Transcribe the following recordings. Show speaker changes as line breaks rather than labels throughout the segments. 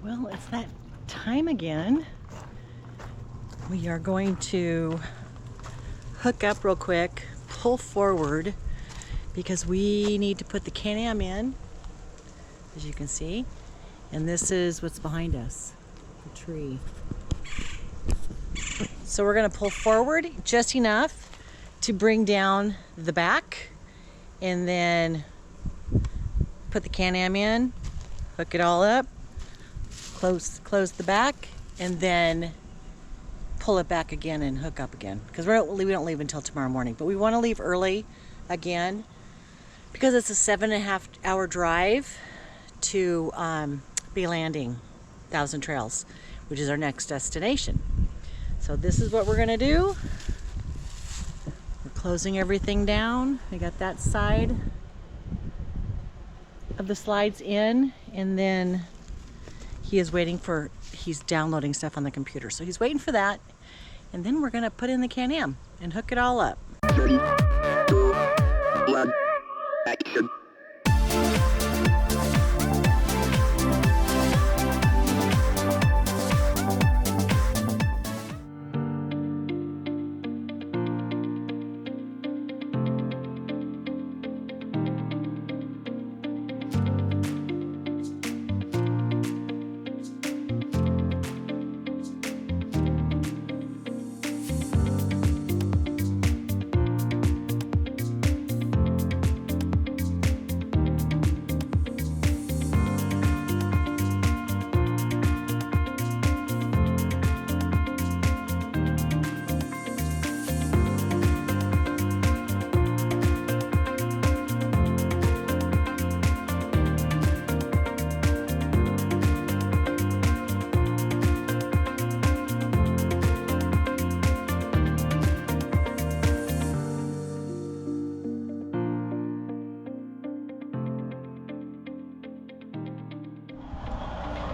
Well, it's that time again. We are going to hook up real quick, pull forward, because we need to put the Can-Am in, as you can see. And this is what's behind us, the tree. So we're gonna pull forward just enough to bring down the back, and then put the Can-Am in, hook it all up, close the back, and then pull it back again and hook up again, because we don't leave until tomorrow morning. But we want to leave early again because it's a 7.5 hour drive to Bee Landing, Thousand Trails, which is our next destination. So this is what we're gonna do. We're closing everything down. We got that side of the slides in, and then he's downloading stuff on the computer. So he's waiting for that, and then we're gonna put in the Can-Am and hook it all up.
3, 2, 1, action.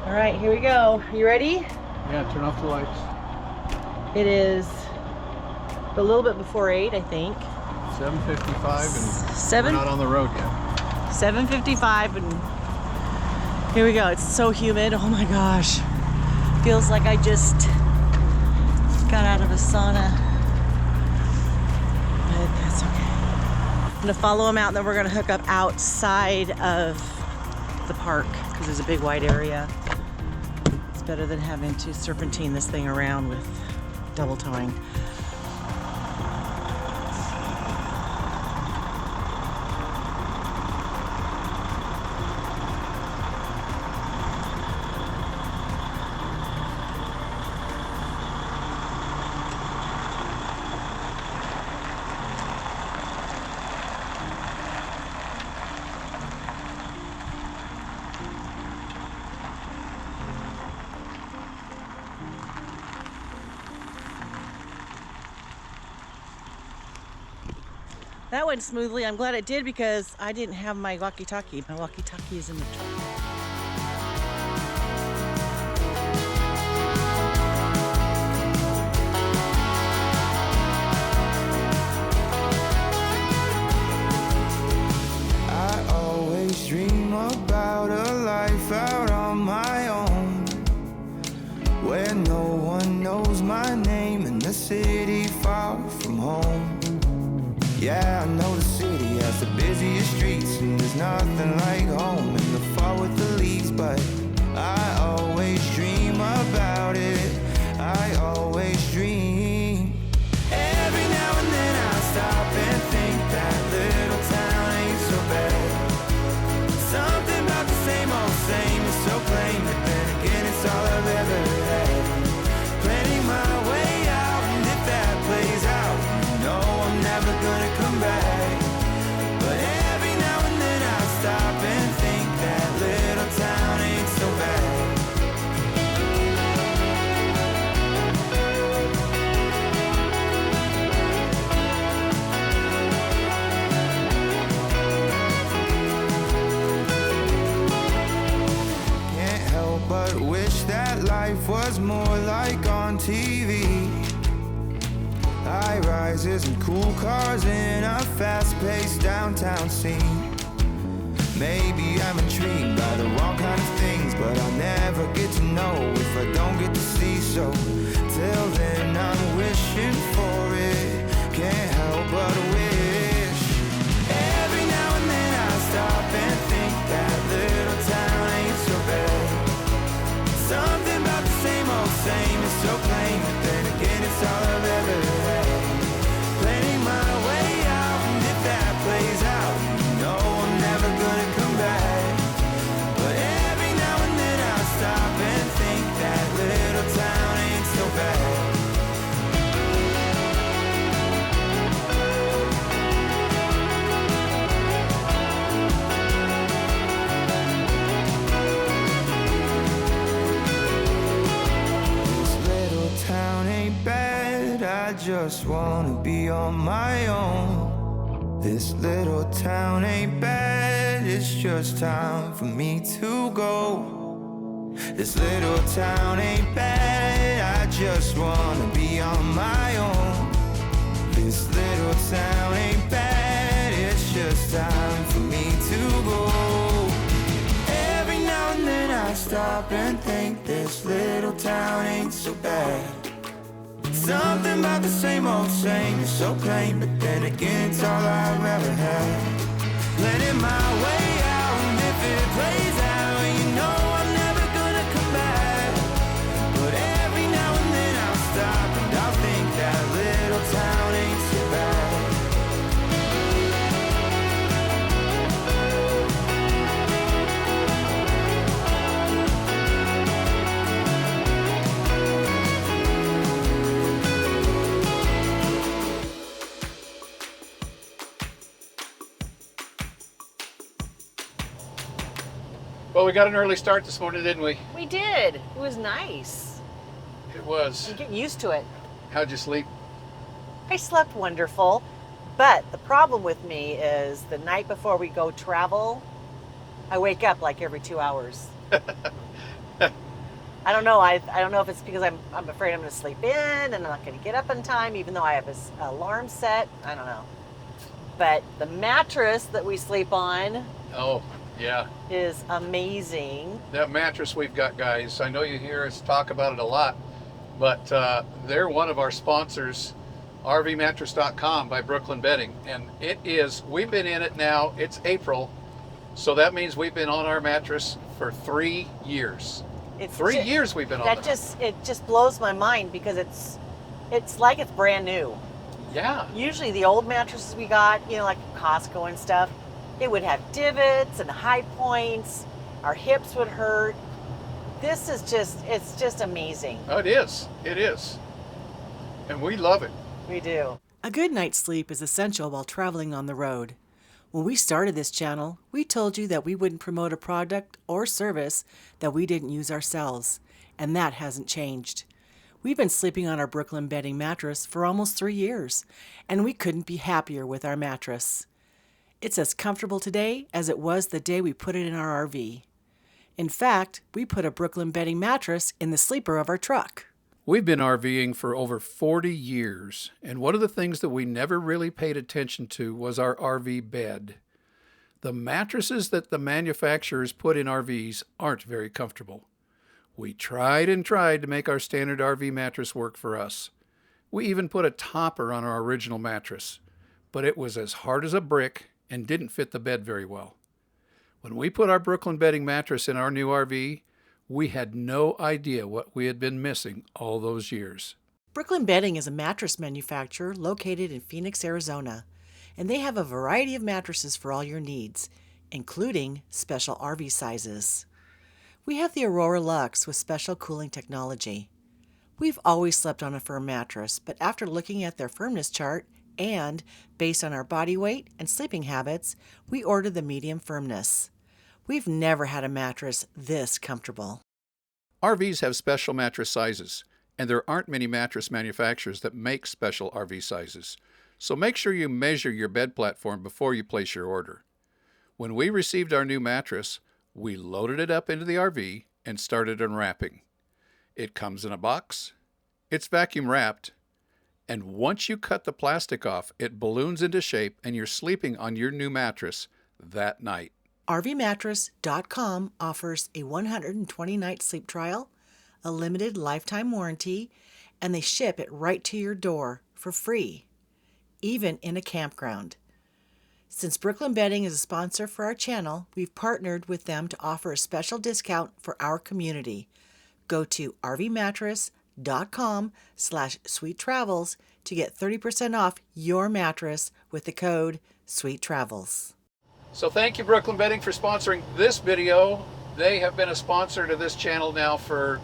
All right, here we go. Are you ready?
Yeah, turn off the lights.
It is a little bit before 8, I think.
7:55 and
Seven?
we're not on the road yet.
7:55, and here we go. It's so humid. Oh my gosh. Feels like I just got out of a sauna. But that's okay. I'm gonna follow him out, and then we're gonna hook up outside of the park because there's a big wide area. It's better than having to serpentine this thing around with double towing. That went smoothly. I'm glad it did because I didn't have my walkie-talkie. My walkie-talkie is in the truck.
I always dream about a life out on my own, where no one knows my name in the city far from home. Yeah, I know the city has the busiest streets, and there's nothing like home in the fall with the leaves, but I always dream about it. I always dream. Every now and then I stop and think that little town ain't so bad. Something about the same old same is so plain, but then again it's all I've ever had. Planning my way out, and if that plays out, I'm never gonna come back. But every now and then I stop and think that little town ain't so bad. Can't help but wish that life was more like on TV. High rises and cool cars in a fast-paced downtown scene. Maybe I'm intrigued by the wrong kind of things, but I'll never get to So till then I'm wishing for it. Can't help but wish. Every now and then I stop and think that little town ain't so bad. Something about the same is so plain, but then again it's all I've ever had. Planning my way out, and if that plays out, you know I'm never gonna come back. But every now and then I stop and think that little town ain't so bad. Town ain't bad, I just wanna be on my own. This little town ain't bad, it's just time for me to go. This little town ain't bad, I just wanna be on my own. This little town ain't bad, it's just time for me to go. Every now and then I stop and think this little town ain't so bad. Something about the same is so plain, but then again it's all I've ever had. Planning my way out, and if it plays out, you know I'm never gonna come back. But every now and then I'll stop and I'll think that little town ain't so bad.
Well, we got an early start this morning, didn't we?
We did. It was nice.
It was.
You get used to it.
How'd you sleep?
I slept wonderful, but the problem with me is the night before we go travel, I wake up like every 2 hours. I don't know. I don't know if it's because I'm afraid I'm going to sleep in and I'm not going to get up in time, even though I have an alarm set. I don't know. But the mattress that we sleep on,
Oh, yeah.
is amazing.
That mattress we've got, guys, I know you hear us talk about it a lot, but they're one of our sponsors, rvmattress.com by Brooklyn Bedding. And it is, we've been in it now, it's April, so that means we've been on our mattress for 3 years.
It's
3 years we've been on it.
It just blows my mind because it's like it's brand new.
Yeah.
Usually the old mattresses we got, like Costco and stuff, it would have divots and high points. Our hips would hurt. This is it's just amazing.
Oh, it is. It is. And we love it.
We do. A good night's sleep is essential while traveling on the road. When we started this channel, we told you that we wouldn't promote a product or service that we didn't use ourselves, and that hasn't changed. We've been sleeping on our Brooklyn Bedding mattress for almost 3 years, and we couldn't be happier with our mattress. It's as comfortable today as it was the day we put it in our RV. In fact, we put a Brooklyn Bedding mattress in the sleeper of our truck.
We've been RVing for over 40 years, and one of the things that we never really paid attention to was our RV bed. The mattresses that the manufacturers put in RVs aren't very comfortable. We tried and tried to make our standard RV mattress work for us. We even put a topper on our original mattress, but it was as hard as a brick and didn't fit the bed very well. When we put our Brooklyn Bedding mattress in our new RV, we had no idea what we had been missing all those years.
Brooklyn Bedding is a mattress manufacturer located in Phoenix, Arizona, and they have a variety of mattresses for all your needs, including special RV sizes. We have the Aurora Luxe with special cooling technology. We've always slept on a firm mattress, but after looking at their firmness chart and based on our body weight and sleeping habits, we ordered the medium firmness. We've never had a mattress this comfortable.
RVs have special mattress sizes, and there aren't many mattress manufacturers that make special RV sizes. So make sure you measure your bed platform before you place your order. When we received our new mattress, we loaded it up into the RV and started unwrapping. It comes in a box, it's vacuum wrapped, and once you cut the plastic off, it balloons into shape and you're sleeping on your new mattress that night.
RVmattress.com offers a 120-night sleep trial, a limited lifetime warranty, and they ship it right to your door for free, even in a campground. Since Brooklyn Bedding is a sponsor for our channel, we've partnered with them to offer a special discount for our community. Go to rvmattress.com/sweettravels to get 30% off your mattress with the code SweetTravels.
So thank you, Brooklyn Bedding, for sponsoring this video. They have been a sponsor to this channel now for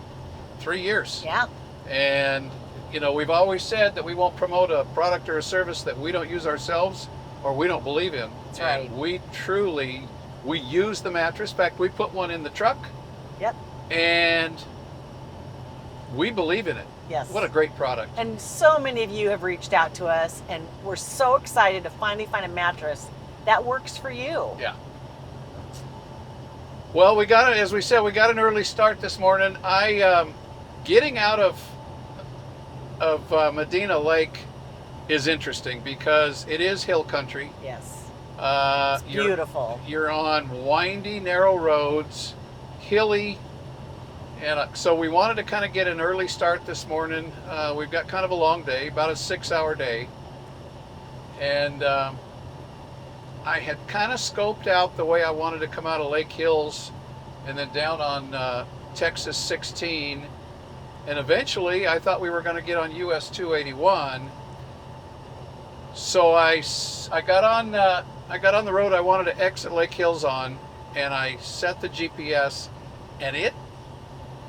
3 years.
Yeah.
And, you know, we've always said that we won't promote a product or a service that we don't use ourselves or we don't believe in.
That's right.
And we use the mattress. In fact, we put one in the truck.
Yep.
And we believe in it.
Yes.
What a great product.
And so many of you have reached out to us, and we're so excited to finally find a mattress that works for you.
Yeah. Well, we got it, as we said, we got an early start this morning. Getting out of Medina Lake is interesting because it is hill country.
Yes.
It's
beautiful.
You're on windy, narrow roads, hilly, and so we wanted to kind of get an early start this morning. We've got kind of a long day, about a 6-hour day, and I had kind of scoped out the way I wanted to come out of Lake Hills and then down on Texas 16, and eventually I thought we were going to get on US 281. So I got on the road I wanted to exit Lake Hills on, and I set the GPS, and it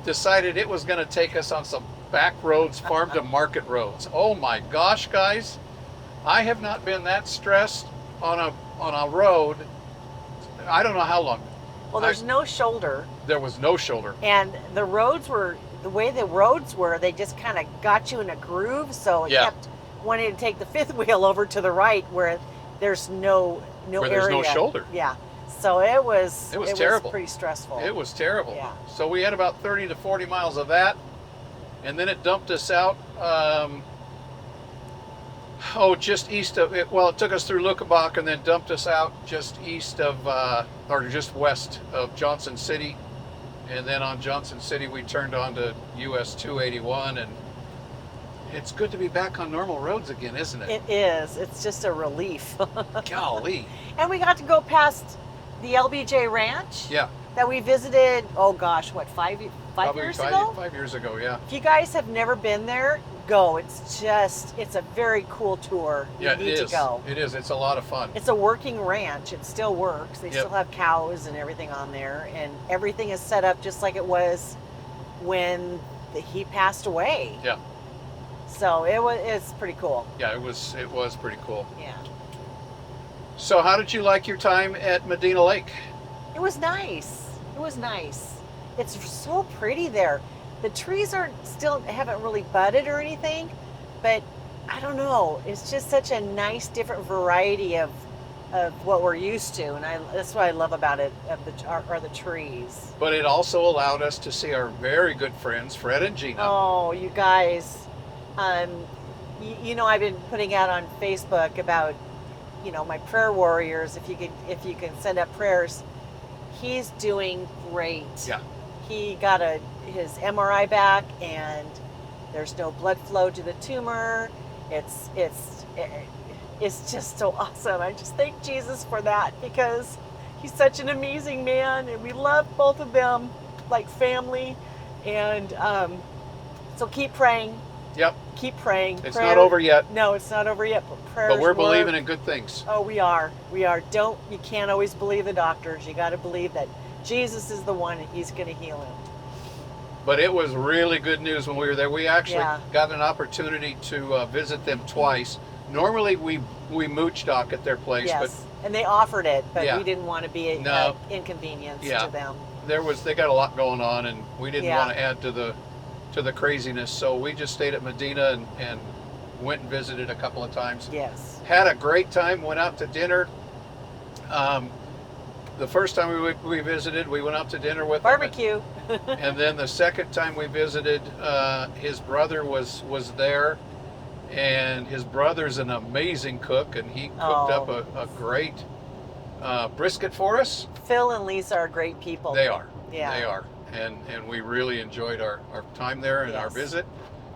decided it was going to take us on some back roads, farm to market roads. Oh my gosh, guys, I have not been that stressed on a road. I don't know how long.
Well, there's no shoulder.
There was no shoulder.
And the roads were, the way the roads were, they just kind of got you in a groove, so it kept wanting to take the fifth wheel over to the right where there's no
Where
area.
there's no shoulder.
Yeah. So it was
terrible.
Pretty stressful.
It was terrible.
Yeah.
So we had about 30 to 40 miles of that, and then it dumped us out just east of it. Well, it took us through Lukebach and then dumped us out just east of or just west of Johnson City, and then on Johnson City we turned onto US 281, and it's good to be back on normal roads again, isn't it?
It is. It's just a relief.
Golly.
And we got to go past the LBJ Ranch.
Yeah.
That we visited, oh gosh, what, five years ago?
5 years ago, yeah.
If you guys have never been there, go. It's a very cool tour. You need to go.
It is. It's a lot of fun.
It's a working ranch. It still works. They
Yep.
still have cows and everything on there, and everything is set up just like it was when he passed away.
Yeah.
So it's pretty cool.
Yeah, it was pretty cool.
Yeah.
So how did you like your time at Medina Lake?
It was nice. It was nice. It's so pretty there. The trees haven't really budded or anything, but I don't know. It's just such a nice, different variety of what we're used to, and that's what I love about it. Are the trees.
But it also allowed us to see our very good friends Fred and Gina.
Oh, you guys! You know, I've been putting out on Facebook about, you know, my prayer warriors. If you can send up prayers. He's doing great. Yeah. He got his MRI back, and there's no blood flow to the tumor. It's just so awesome. I just thank Jesus for that, because he's such an amazing man, and we love both of them like family. And so keep praying.
Yep.
Keep praying.
It's not over yet.
No, it's not over yet. But prayers.
But we're believing in good things.
Oh, we are. We are. You can't always believe the doctors. You got to believe that Jesus is the one, and he's going to heal him.
But it was really good news when we were there. We actually got an opportunity to visit them twice. Normally we mooch dock at their place.
Yes, and they offered it, but we didn't want to be an inconvenience to them.
They got a lot going on, and we didn't want to add to the craziness, so we just stayed at Medina and went and visited a couple of times.
Yes.
Had a great time, went out to dinner. The first time we visited, we went out to dinner with
barbecue.
And then the second time we visited, his brother was there, and his brother's an amazing cook, and he cooked up a great brisket for us.
Phil and Lisa are great people.
They are.
Yeah.
They are. and we really enjoyed our time there and our
Yes.
visit.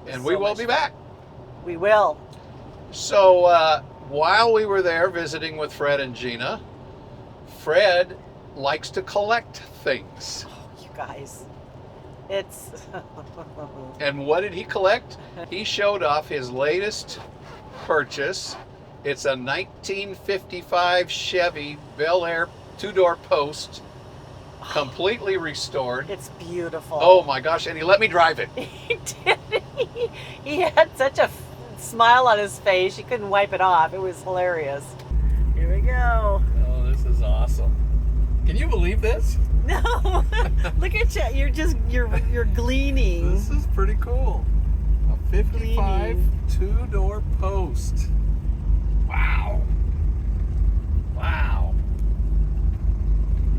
And
So
we will
much
be
fun.
back.
We will.
So while we were there visiting with Fred and Gina, Fred likes to collect things.
You guys, it's
And what did he collect? He showed off his latest purchase. It's a 1955 Chevy Bel Air 2-door post, completely restored.
it's beautiful.
Oh my gosh, and he let me drive it.
He did. He had such a smile on his face. You couldn't wipe it off. It was hilarious. Here we go.
Oh, this is awesome. Can you believe this?
No, look at you. You're gleaning.
This is pretty cool. A 55 2-door post. Wow. Wow.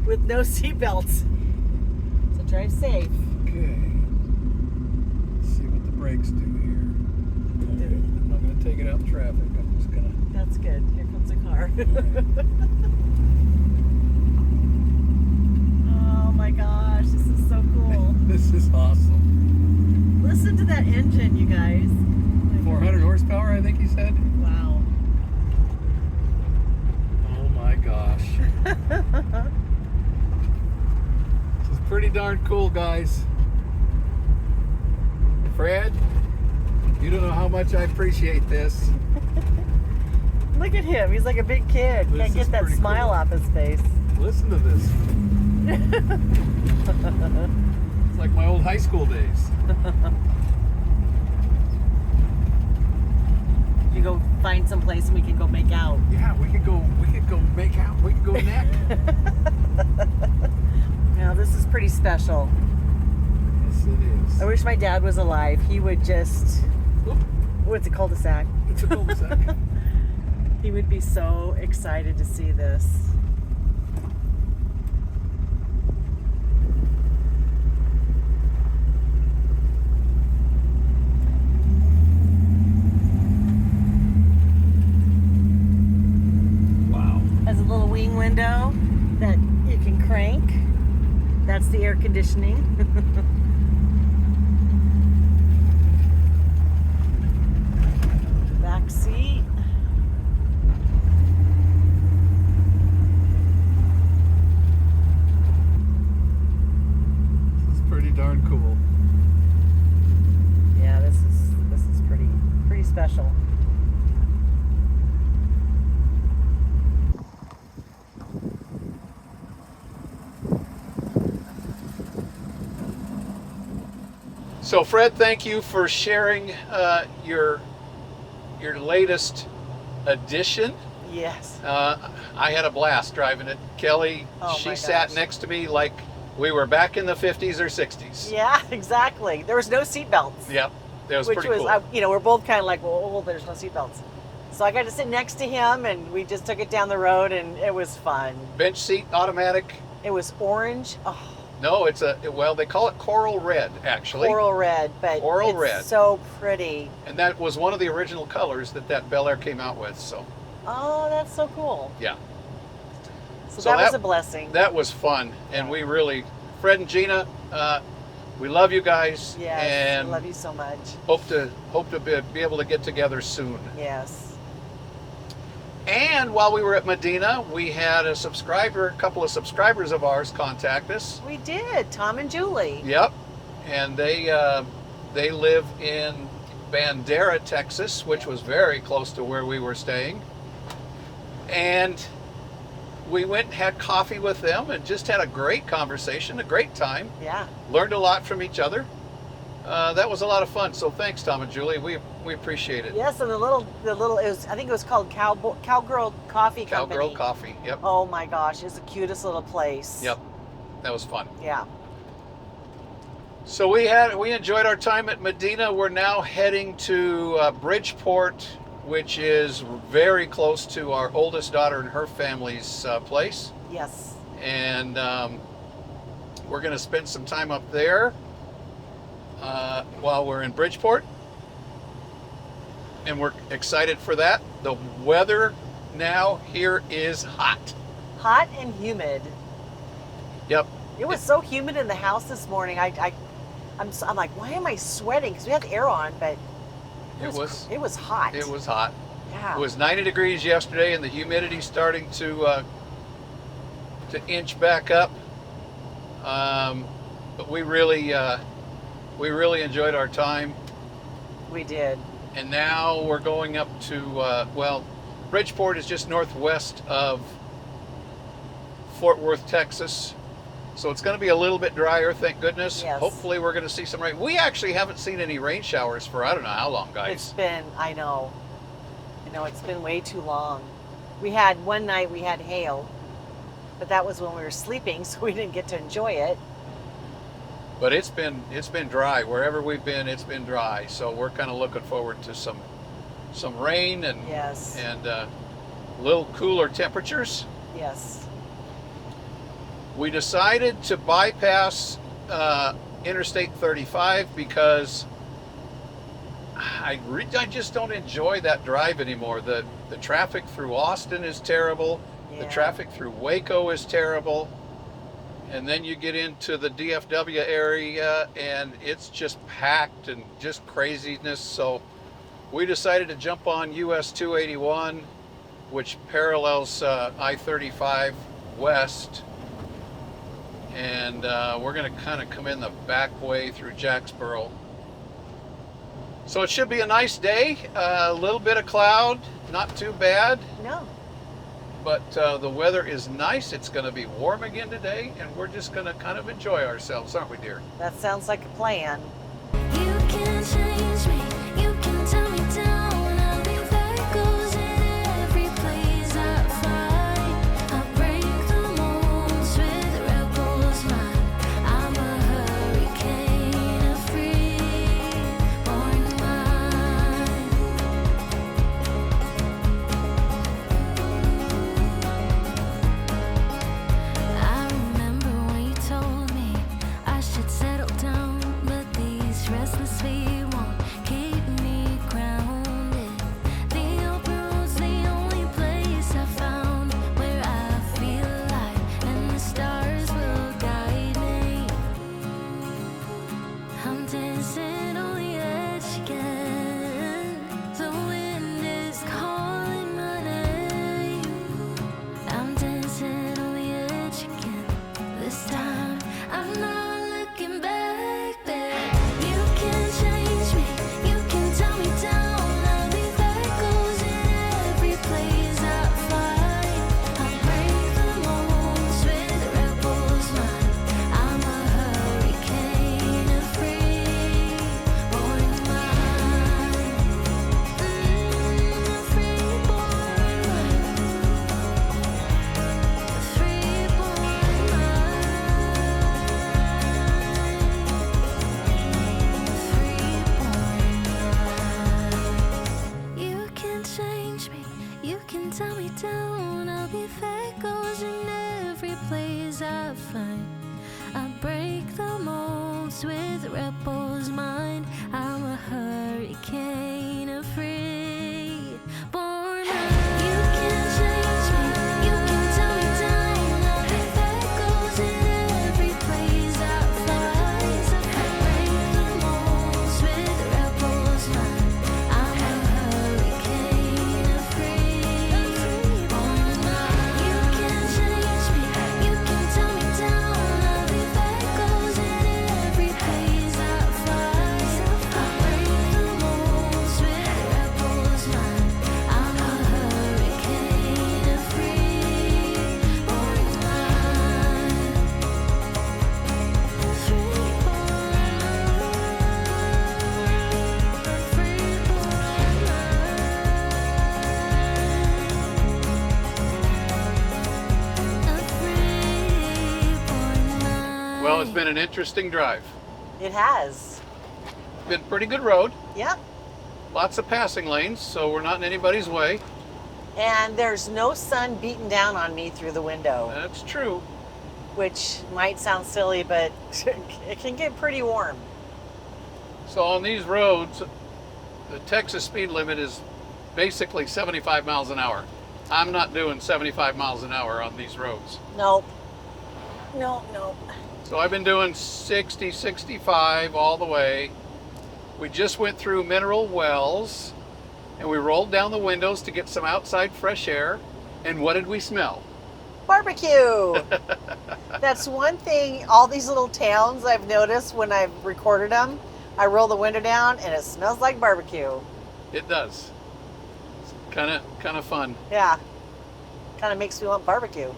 With no seatbelts. So drive safe.
Okay. Let's see what the brakes do here. Okay. I'm not going to take it out in traffic. I'm just going to.
That's good. Here comes a car. Oh my gosh, this is so cool.
This is awesome.
Listen to that engine, you guys.
400 horsepower, I think he said.
Wow.
Oh my gosh. This is pretty darn cool, guys. Fred, you don't know how much I appreciate this.
Look at him. He's like a big kid.
This
Can't
is
get that
pretty
smile
cool.
off his face.
Listen to this. It's like my old high school days.
You go find some place and we can go make out.
Yeah, we could go make out, we could go neck.
Now this is pretty special.
Yes, it is.
I wish my dad was alive. He would just,
Oop,
what's a cul-de-sac?
it's a cul-de-sac.
He would be so excited to see this.
Wow.
Has a little wing window that you can crank. That's the air conditioning. Back seat.
This is pretty darn cool.
Yeah, this is pretty special.
So Fred, thank you for sharing your latest addition.
Yes.
I had a blast driving it. Kelly,
Oh
she
my
sat
gosh.
next to me like we were back in the 50s or 60s.
Yeah, exactly. There was no seatbelts.
Yep, that was
Which
pretty
was,
cool.
we're both kind of like, well, there's no seatbelts. So I got to sit next to him, and we just took it down the road, and it was fun.
Bench seat, automatic.
It was orange. Oh,
No, they call it coral red, actually.
coral red, but
Coral
it's
red.
so pretty.
And that was one of the original colors that Bel Air came out with, so
Oh, that's so cool.
yeah.
So,
So
that was
that-
a blessing.
That was fun, and we really, Fred and Gina, we love you guys,
Yes,
and
I love you so much.
hope to be able to get together soon.
Yes.
And while we were at Medina, we had a couple of subscribers of ours contact us.
We did, Tom and Julie.
Yep, and they live in Bandera, Texas, which was very close to where we were staying. And we went and had coffee with them and just had a great conversation, a great time.
Yeah.
Learned a lot from each other. That was a lot of fun. So thanks, Tom and Julie. We appreciate it.
Yes, and the little I think it was called Cowgirl Coffee Company.
Cowgirl Coffee. Yep.
Oh my gosh, it's the cutest little place.
Yep. That was fun.
Yeah.
So we enjoyed our time at Medina. We're now heading to Bridgeport, which is very close to our oldest daughter and her family's place.
Yes.
And we're going to spend some time up there while we're in Bridgeport. And we're excited for that. The weather now here is hot.
Hot and humid.
Yep.
It was so humid in the house this morning. I'm like, why am I sweating? Because we had the air on, but it was hot.
It was hot.
Yeah.
It was 90 degrees yesterday, and the humidity's starting to inch back up. But we really enjoyed our time.
We did.
And now we're going up to Bridgeport is just northwest of Fort Worth, Texas. So it's going to be a little bit drier, thank goodness.
Yes.
Hopefully we're going to see some rain. We actually haven't seen any rain showers for I don't know how long, guys.
It's been, I know, it's been way too long. One night we had hail, but that was when we were sleeping, so we didn't get to enjoy it.
But it's been dry. Wherever we've been, it's been dry. So we're kind of looking forward to some rain and
Yes.
and little cooler temperatures.
Yes.
We decided to bypass Interstate 35 because I just don't enjoy that drive anymore. The traffic through Austin is terrible. The
Yeah.
traffic through Waco is terrible. And then you get into the DFW area and it's just packed and just craziness. So we decided to jump on US 281, which parallels I-35 west. And we're going to kind of come in the back way through Jacksboro. So it should be a nice day. A little bit of cloud, not too bad.
No.
But the weather is nice. It's going to be warm again today, and we're just going to kind of enjoy ourselves, aren't we, dear?
That sounds like a plan.
You can change me, you can tell me down. I'll be that goes in every place I find. I break the molds with rebels mind. I'm a hurricane, a free-born mind. I remember when you told me I should settle down, but these restless feet won't keep me grounded. The open road's the only place I found where I feel alive, and the stars will guide me. I'm dancing on the edge again. The wind is calling my name. I'm dancing on the edge again. This time I'm not looking back, babe. You can change me, you can tell me down. I'll be that goes in every place I find. I break the molds with rebels mind. I'm a hurricane, a free-born mind. A free-born mind. A free-born mind. You can change me, you can tell me down. I'll be that goes in every place I find. I break the molds with rebels mind. I'm a hurricane, a free-born mind. You can change me, you can tell me down. I'll be that goes in every place I find. I break the molds with rebels mind. I'm a hurricane, a free-born mind. You can change me, you can tell me down. I'll be that goes in every place I find. I break the molds with rebels mind. I'm a hurricane, a free-born mind.
Well, it's been an interesting drive.
It has.
Been a pretty good road.
Yep.
Lots of passing lanes, so we're not in anybody's way.
And there's no sun beating down on me through the window,
That's true.
which might sound silly, but it can get pretty warm.
So on these roads, the Texas speed limit is basically 75 miles an hour. I'm not doing 75 miles an hour on these roads.
Nope. No.
So I've been doing 60, 65 all the way. We just went through Mineral Wells and we rolled down the windows to get some outside fresh air. And what did we smell?
Barbecue. That's one thing, all these little towns I've noticed when I've recorded them, I roll the window down and it smells like barbecue.
It does. It's kind of fun.
Yeah. Kind of makes me want barbecue.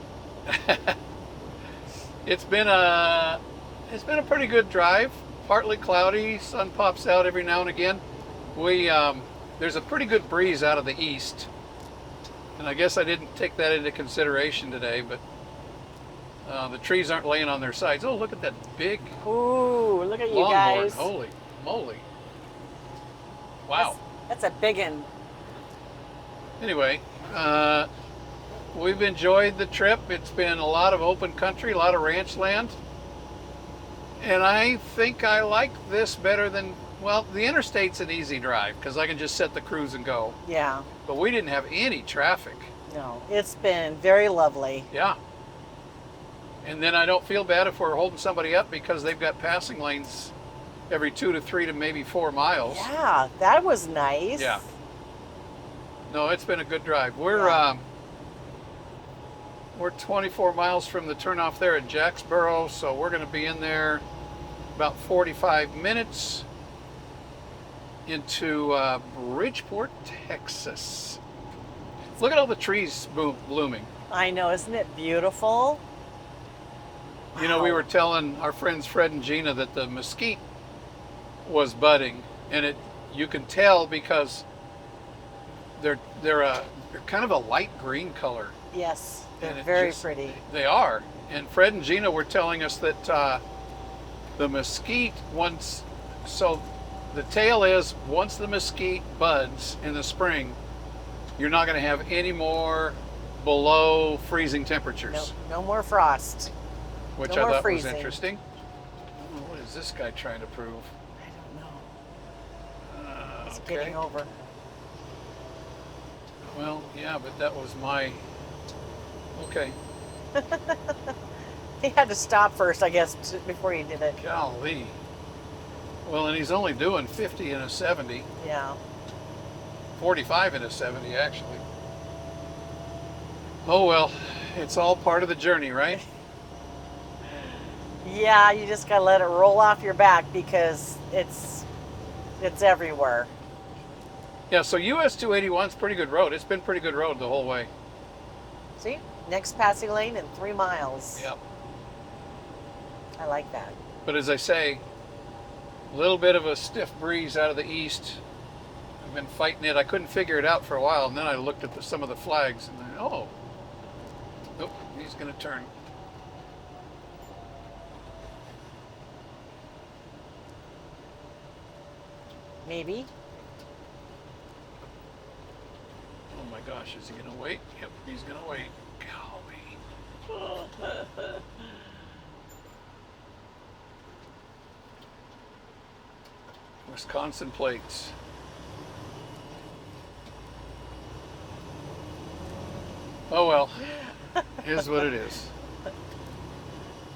It's been a pretty good drive. Partly cloudy, sun pops out every now and again. There's a pretty good breeze out of the east. And I guess I didn't take that into consideration today, but the trees aren't laying on their sides. Oh, look at that big
Ooh, look at you
longhorn.
guys.
Holy moly. Wow.
That's a big one.
Anyway, we've enjoyed the trip. It's been a lot of open country, a lot of ranch land. And I think I like this better than, well, the interstate's an easy drive because I can just set the cruise and go.
Yeah.
But we didn't have any traffic.
No, it's been very lovely.
Yeah. And then I don't feel bad if we're holding somebody up because they've got passing lanes every 2 to 3 to maybe 4 miles.
Yeah, that was nice.
Yeah. No, it's been a good drive. We're 24 miles from the turnoff there at Jacksboro, so we're going to be in there about 45 minutes into Bridgeport, Texas. Look at all the trees blooming.
I know, isn't it beautiful?
You know, we
Wow.
were telling our friends Fred and Gina that the mesquite was budding, and you can tell because they're kind of a light green color.
Yes, they're
And it
very
just-
pretty.
They are. And Fred and Gina were telling us that the mesquite, so the tale is once the mesquite buds in the spring, you're not going to have any more below freezing temperatures,
No more frost.
which
no
I
more
thought
freezing.
was interesting. What is this guy trying to prove?
I don't know. It's
Okay.
getting over.
Well, yeah, but that was my... Okay.
He had to stop first, I guess, before he did it.
Golly. Well, and he's only doing 50 and a 70.
Yeah.
45 and a 70, actually. Oh, well, it's all part of the journey, right?
Yeah, you just gotta let it roll off your back because it's everywhere.
Yeah, so US 281's pretty good road. It's been pretty good road the whole way.
See? Next passing lane in 3 miles.
Yep.
I like that.
But as I say, a little bit of a stiff breeze out of the east. I've been fighting it. I couldn't figure it out for a while, and then I looked at some of the flags, and then, oh, nope, he's going to turn.
Maybe.
Oh my gosh, is he going to wait? Yep, he's going to wait. Golly. Wisconsin plates. Oh well, is what it is.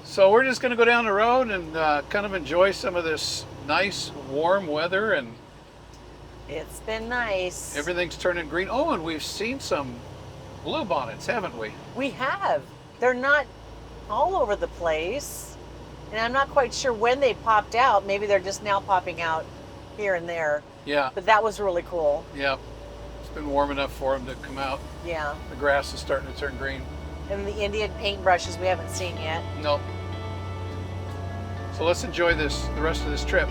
So we're just going to go down the road and kind of enjoy some of this nice warm weather, and
It's been nice.
everything's turning green. Oh, and we've seen some bluebonnets, haven't we?
We have. They're not all over the place. And I'm not quite sure when they popped out. Maybe they're just now popping out here and there.
Yeah,
But that was really cool.
yeah. It's been warm enough for them to come out.
Yeah.
The grass is starting to turn green.
And the Indian paintbrushes we haven't seen yet.
Nope. So let's enjoy the rest of this trip.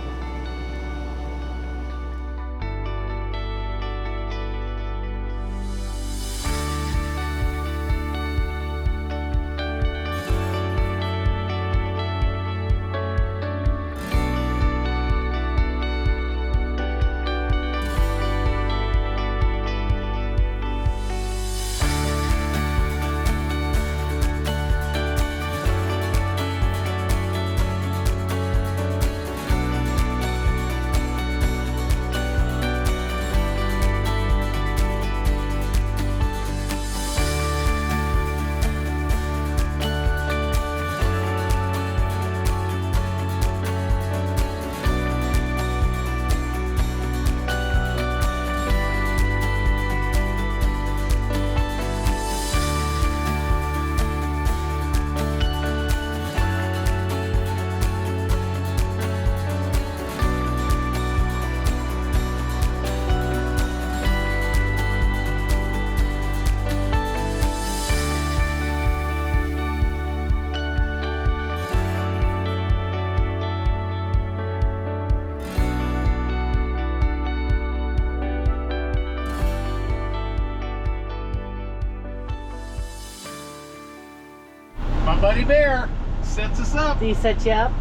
Buddy Bear sets us up.
Did he set you up?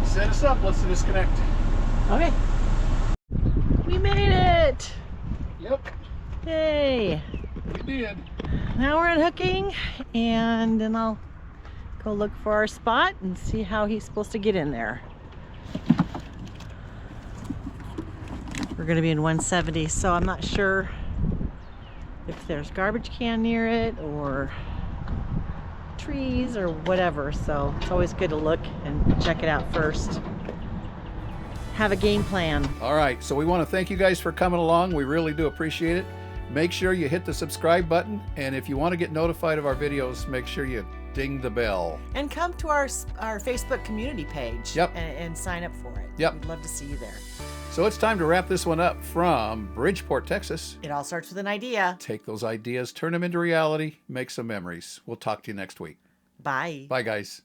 Set us up. Let's disconnect.
Okay. We made it!
Yep,
Yay!
we did.
Now we're unhooking, and then I'll go look for our spot and see how he's supposed to get in there. We're going to be in 170, so I'm not sure if there's garbage can near it or trees or whatever, so it's always good to look and check it out first. Have a game plan.
All right, so we want to thank you guys for coming along. We really do appreciate it. Make sure you hit the subscribe button, and if you want to get notified of our videos, make sure you ding the bell.
And come to our Facebook community page.
Yep.
And sign up for it.
Yep.
We'd love to see you there.
So it's time to wrap this one up from Bridgeport, Texas.
It all starts with an idea.
Take those ideas, turn them into reality, make some memories. We'll talk to you next week.
Bye.
Bye, guys.